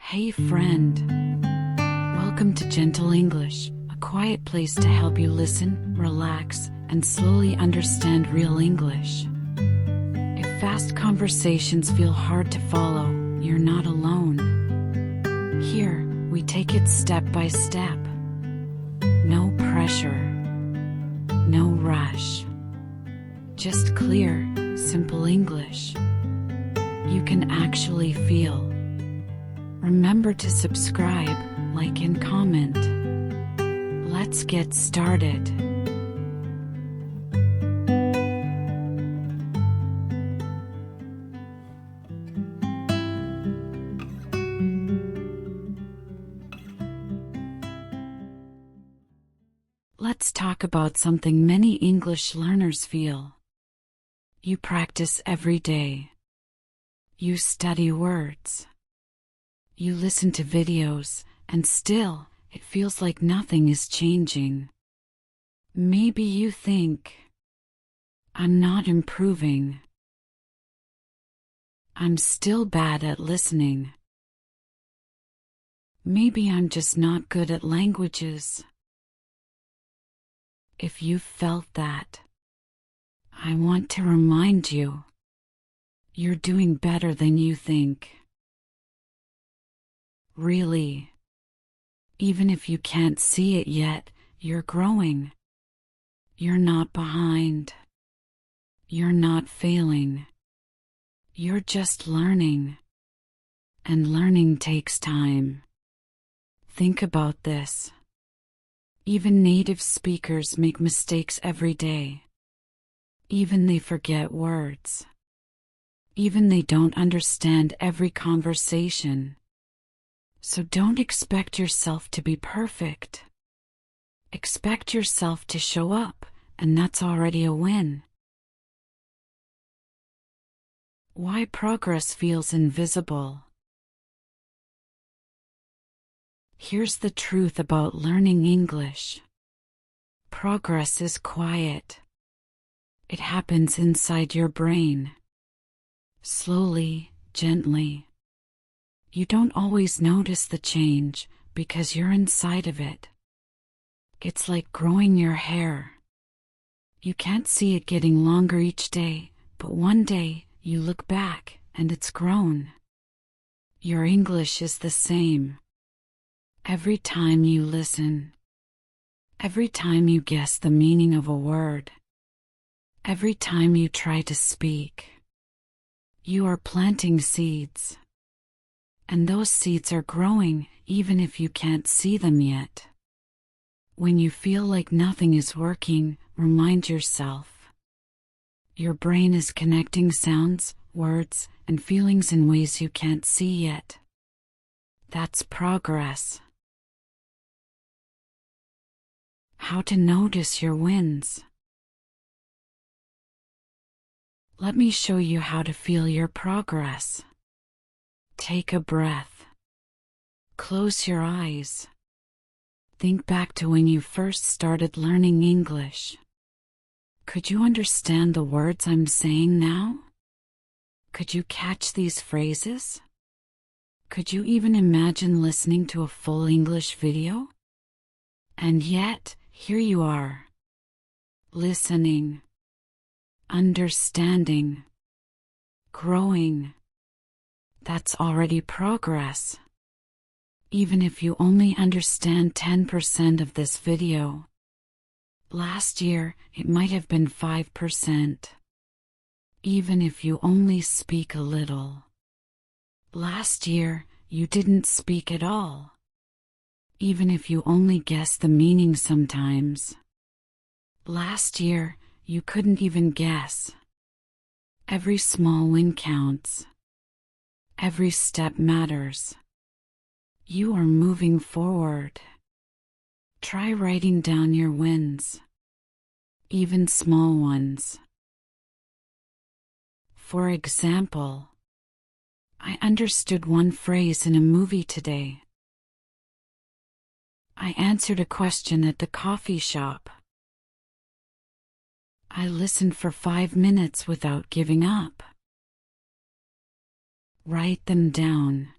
Hey friend, welcome to Gentle English, a quiet place to help you listen, relax, and slowly understand real English. If fast conversations feel hard to follow, you're not alone. Here, we take it step by step. No pressure, no rush. Just clear, simple English you can actually feel. Remember to subscribe, like, and comment. Let's get started. Let's talk about something many English learners feel. You practice every day. You study words. You listen to videos, and still, it feels like nothing is changing. Maybe you think, I'm not improving. I'm still bad at listening. Maybe I'm just not good at languages. If you've felt that, I want to remind you, you're doing better than you think. Really. Even if you can't see it yet, you're growing. You're not behind. You're not failing. You're just learning. And learning takes time. Think about this. Even native speakers make mistakes every day. Even they forget words. Even they don't understand every conversation. So don't expect yourself to be perfect. Expect yourself to show up, and that's already a win. Why progress feels invisible? Here's the truth about learning English. Progress is quiet. It happens inside your brain. Slowly, gently. You don't always notice the change because you're inside of it. It's like growing your hair. You can't see it getting longer each day, but one day you look back and it's grown. Your English is the same. Every time you listen, every time you guess the meaning of a word, every time you try to speak, you are planting seeds. And those seeds are growing even if you can't see them yet. When you feel like nothing is working, remind yourself. Your brain is connecting sounds, words, and feelings in ways you can't see yet. That's progress. How to notice your wins. Let me show you how to feel your progress. Take a breath. Close your eyes. Think back to when you first started learning English. Could you understand the words I'm saying now? Could you catch these phrases? Could you even imagine listening to a full English video? And yet, here you are. Listening. Understanding. Growing. That's already progress. Even if you only understand 10% of this video. Last year, it might have been 5%. Even if you only speak a little. Last year, you didn't speak at all. Even if you only guess the meaning sometimes. Last year, you couldn't even guess. Every small win counts. Every step matters. You are moving forward. Try writing down your wins. Even small ones. For example, I understood one phrase in a movie today. I answered a question at the coffee shop. I listened for 5 minutes without giving up. Write them down.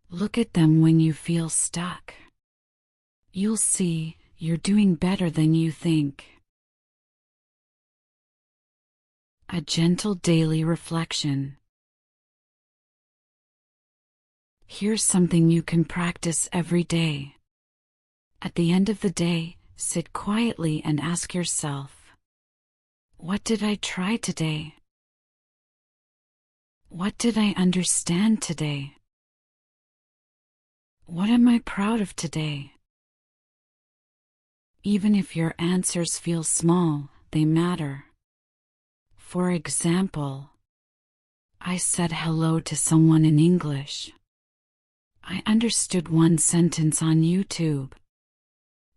Look at them when you feel stuck. You'll see you're doing better than you think. A gentle daily reflection. Here's something you can practice every day. At the end of the day, sit quietly and ask yourself, what did I try today? What did I understand today? What am I proud of today? Even if your answers feel small, they matter. For example, I said hello to someone in English. I understood one sentence on YouTube.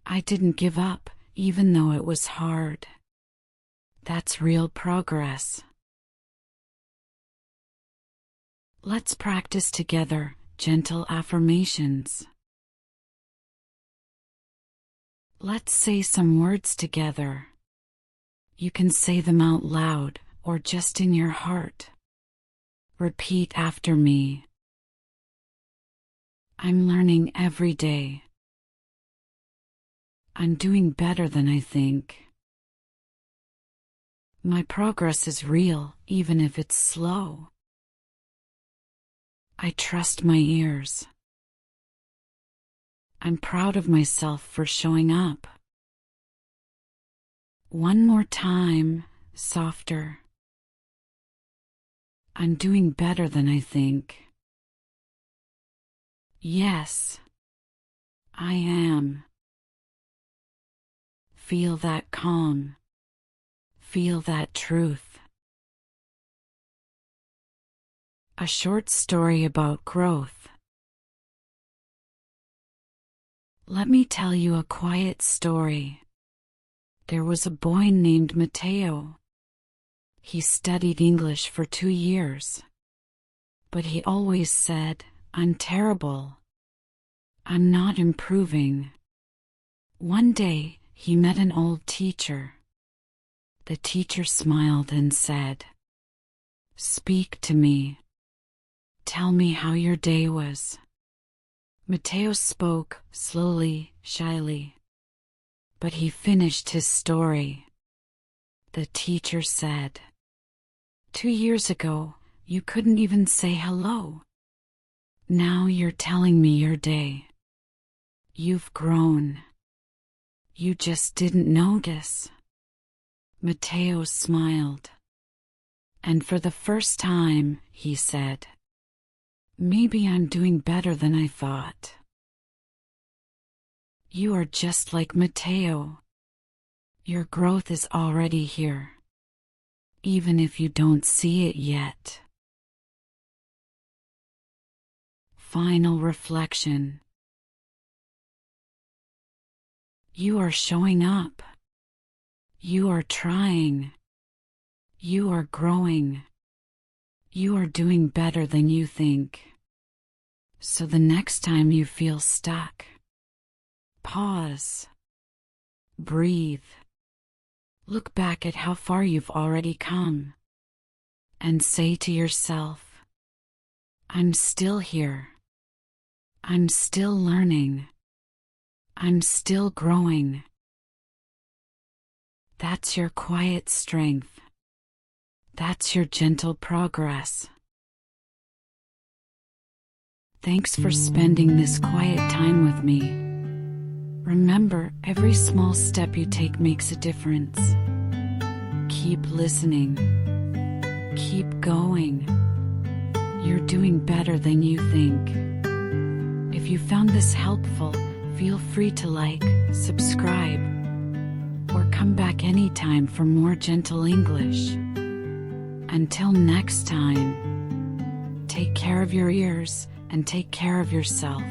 I didn't give up, even though it was hard. That's real progress. Let's practice together gentle affirmations. Let's say some words together. You can say them out loud or just in your heart. Repeat after me. I'm learning every day. I'm doing better than I think. My progress is real, even if it's slow. I trust my ears. I'm proud of myself for showing up. One more time, softer. I'm doing better than I think. Yes, I am. Feel that calm. Feel that truth. A short story about growth. Let me tell you a quiet story. There was a boy named Matteo. He studied English for 2 years. But he always said, I'm terrible. I'm not improving. One day, he met an old teacher. The teacher smiled and said, Speak to me. Tell me how your day was. Matteo spoke slowly, shyly. But he finished his story. The teacher said, 2 years ago, you couldn't even say hello. Now you're telling me your day. You've grown. You just didn't notice. Matteo smiled. And for the first time, he said, Maybe I'm doing better than I thought. You are just like Matteo. Your growth is already here, even if you don't see it yet. Final reflection. You are showing up. You are trying. You are growing. You are doing better than you think. So the next time you feel stuck, pause. Breathe. Look back at how far you've already come. And say to yourself, I'm still here. I'm still learning. I'm still growing. That's your quiet strength. That's your gentle progress. Thanks for spending this quiet time with me. Remember, every small step you take makes a difference. Keep listening. Keep going. You're doing better than you think. If you found this helpful, feel free to like, subscribe, or come back anytime for more gentle English. Until next time, take care of your ears and take care of yourself.